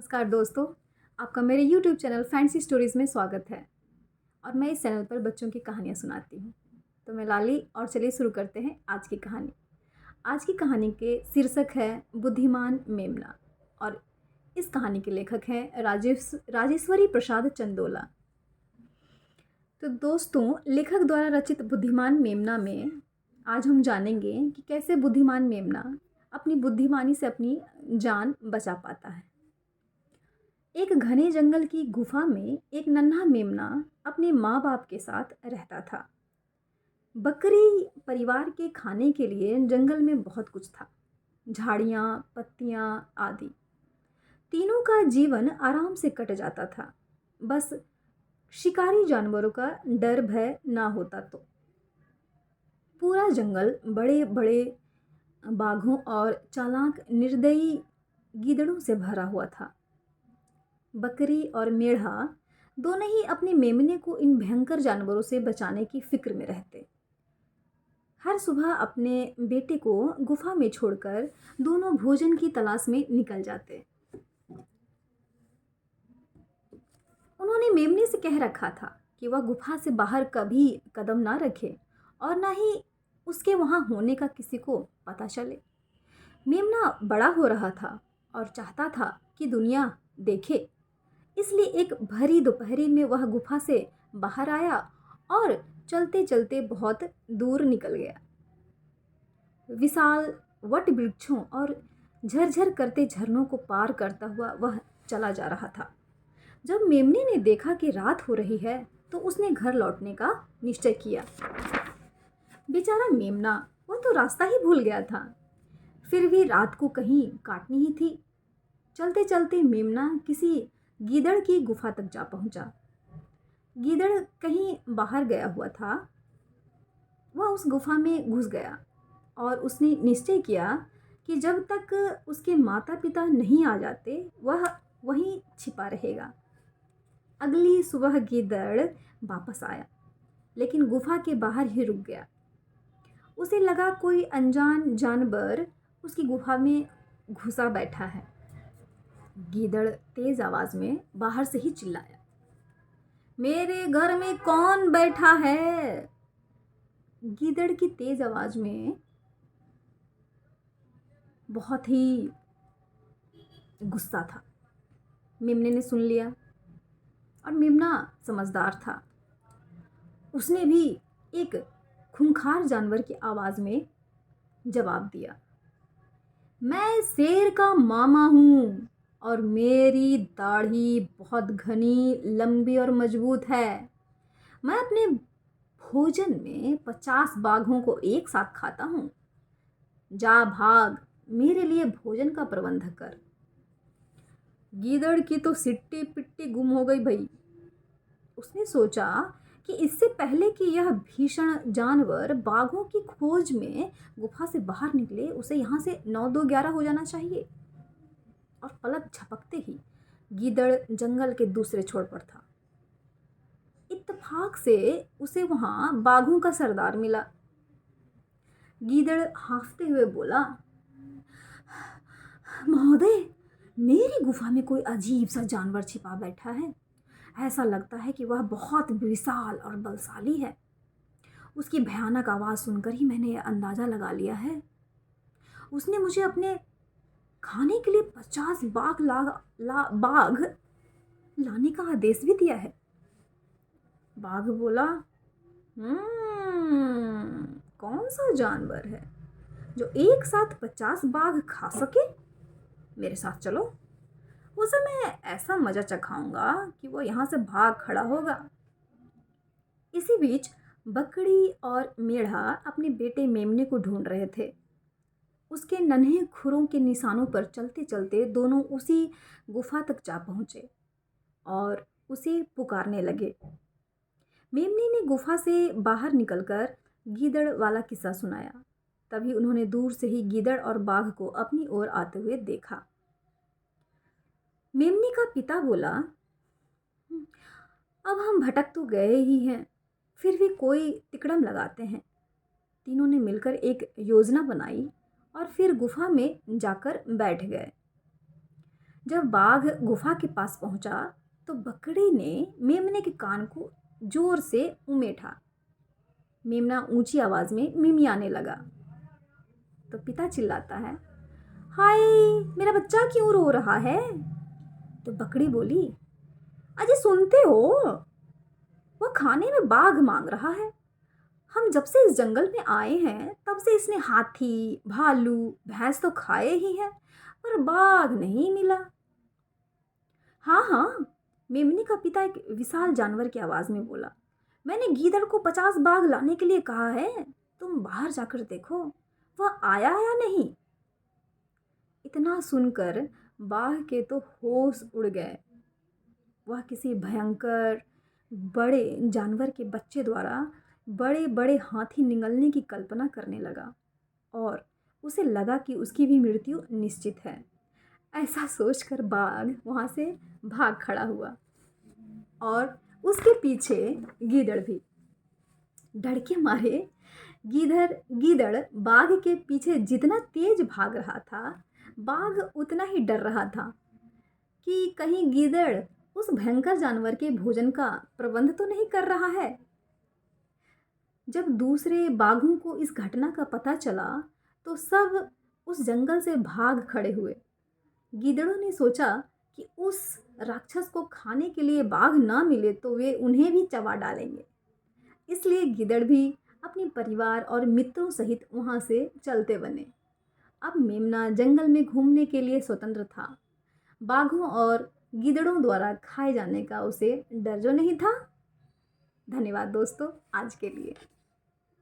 नमस्कार दोस्तों, आपका मेरे YouTube चैनल फैंसी स्टोरीज़ में स्वागत है। और मैं इस चैनल पर बच्चों की कहानियाँ सुनाती हूँ। तो मैं लाली और चलिए शुरू करते हैं आज की कहानी। आज की कहानी के शीर्षक है बुद्धिमान मेमना और इस कहानी के लेखक हैं राजेश्वरी प्रसाद चंदोला। तो दोस्तों, लेखक द्वारा रचित बुद्धिमान मेमना में आज हम जानेंगे कि कैसे बुद्धिमान मेमना अपनी बुद्धिमानी से अपनी जान बचा पाता है। एक घने जंगल की गुफा में एक नन्हा मेमना अपने माँ बाप के साथ रहता था। बकरी परिवार के खाने के लिए जंगल में बहुत कुछ था, झाड़ियाँ, पत्तियाँ आदि। तीनों का जीवन आराम से कट जाता था, बस शिकारी जानवरों का डर भय ना होता तो। पूरा जंगल बड़े बड़े बाघों और चालाक निर्दयी गीदड़ों से भरा हुआ था। बकरी और मेढ़ा दोनों ही अपने मेमने को इन भयंकर जानवरों से बचाने की फिक्र में रहते। हर सुबह अपने बेटे को गुफा में छोड़कर दोनों भोजन की तलाश में निकल जाते। उन्होंने मेमने से कह रखा था कि वह गुफा से बाहर कभी कदम ना रखे और ना ही उसके वहाँ होने का किसी को पता चले। मेमना बड़ा हो रहा था और चाहता था कि दुनिया देखे, इसलिए एक भरी दोपहरी में वह गुफा से बाहर आया और चलते चलते बहुत दूर निकल गया। विशाल वट वृक्षों और झरझर करते झरनों को पार करता हुआ वह चला जा रहा था। जब मेमने ने देखा कि रात हो रही है तो उसने घर लौटने का निश्चय किया। बेचारा मेमना, वह तो रास्ता ही भूल गया था, फिर भी रात को कहीं काटनी ही थी। चलते चलते मेमना किसी गीदड़ की गुफा तक जा पहुंचा। गीदड़ कहीं बाहर गया हुआ था। वह उस गुफा में घुस गया और उसने निश्चय किया कि जब तक उसके माता पिता नहीं आ जाते वह वहीं छिपा रहेगा। अगली सुबह गीदड़ वापस आया, लेकिन गुफा के बाहर ही रुक गया। उसे लगा कोई अनजान जानवर उसकी गुफा में घुसा बैठा है। गीदड़ तेज आवाज में बाहर से ही चिल्लाया, मेरे घर में कौन बैठा है? गीदड़ की तेज आवाज में बहुत ही गुस्सा था। मेमने ने सुन लिया और मेमना समझदार था। उसने भी एक खूंखार जानवर की आवाज में जवाब दिया, मैं शेर का मामा हूँ और मेरी दाढ़ी बहुत घनी, लंबी और मजबूत है। मैं अपने भोजन में 50 बाघों को एक साथ खाता हूँ। जा भाग, मेरे लिए भोजन का प्रबंध कर। गीदड़ की तो सिट्टी पिट्टी गुम हो गई भाई। उसने सोचा कि इससे पहले कि यह भीषण जानवर बाघों की खोज में गुफा से बाहर निकले, उसे यहाँ से 9-2-11 हो जाना चाहिए। और पलक झपकते ही गीदड़ जंगल के दूसरे छोर पर था। इत्तेफाक से उसे वहां बाघों का सरदार मिला। गीदड़ हांफते हुए बोला, महोदय, मेरी गुफा में कोई अजीब सा जानवर छिपा बैठा है। ऐसा लगता है कि वह बहुत विशाल और बलशाली है। उसकी भयानक आवाज़ सुनकर ही मैंने यह अंदाज़ा लगा लिया है। उसने मुझे अपने खाने के लिए 50 बाघ लाने का आदेश भी दिया है। बाघ बोला, कौन सा जानवर है जो एक साथ 50 बाघ खा सके? मेरे साथ चलो, उसे मैं ऐसा मजा चखाऊंगा कि वो यहाँ से भाग खड़ा होगा। इसी बीच बकरी और मेढ़ा अपने बेटे मेमने को ढूंढ रहे थे। उसके नन्हे खुरों के निशानों पर चलते चलते दोनों उसी गुफा तक जा पहुंचे और उसे पुकारने लगे। मेमने ने गुफा से बाहर निकलकर गीदड़ वाला किस्सा सुनाया। तभी उन्होंने दूर से ही गीदड़ और बाघ को अपनी ओर आते हुए देखा। मेमने का पिता बोला, अब हम भटक तो गए ही हैं, फिर भी कोई तिकड़म लगाते हैं। तीनों ने मिलकर एक योजना बनाई और फिर गुफा में जाकर बैठ गए। जब बाघ गुफा के पास पहुंचा तो बकरी ने मेमने के कान को जोर से उमेठा। मेमना ऊंची आवाज में मिमियाने लगा। तो पिता चिल्लाता है, हाय, मेरा बच्चा क्यों रो रहा है? तो बकरी बोली, अजय सुनते हो, वह खाने में बाघ मांग रहा है। हम जब से इस जंगल में आए हैं तब से इसने हाथी, भालू, भैंस तो खाए ही हैं, पर बाघ नहीं मिला। हाँ हाँ, मेमने का पिता एक विशाल जानवर की आवाज में बोला, मैंने गीदड़ को 50 बाघ लाने के लिए कहा है, तुम बाहर जाकर देखो वह आया या नहीं। इतना सुनकर बाघ के तो होश उड़ गए। वह किसी भयंकर बड़े जानवर के बच्चे द्वारा बड़े बड़े हाथी निगलने की कल्पना करने लगा और उसे लगा कि उसकी भी मृत्यु निश्चित है। ऐसा सोचकर बाघ वहाँ से भाग खड़ा हुआ और उसके पीछे गीदड़ भी। डर के मारे गीदड़ बाघ के पीछे जितना तेज भाग रहा था, बाघ उतना ही डर रहा था कि कहीं गीदड़ उस भयंकर जानवर के भोजन का प्रबंध तो नहीं कर रहा है। जब दूसरे बाघों को इस घटना का पता चला तो सब उस जंगल से भाग खड़े हुए। गीदड़ों ने सोचा कि उस राक्षस को खाने के लिए बाघ ना मिले तो वे उन्हें भी चबा डालेंगे। इसलिए गीदड़ भी अपने परिवार और मित्रों सहित वहाँ से चलते बने। अब मेमना जंगल में घूमने के लिए स्वतंत्र था। बाघों और गीदड़ों द्वारा खाए जाने का उसे डर जो नहीं था। धन्यवाद दोस्तों आज के लिए।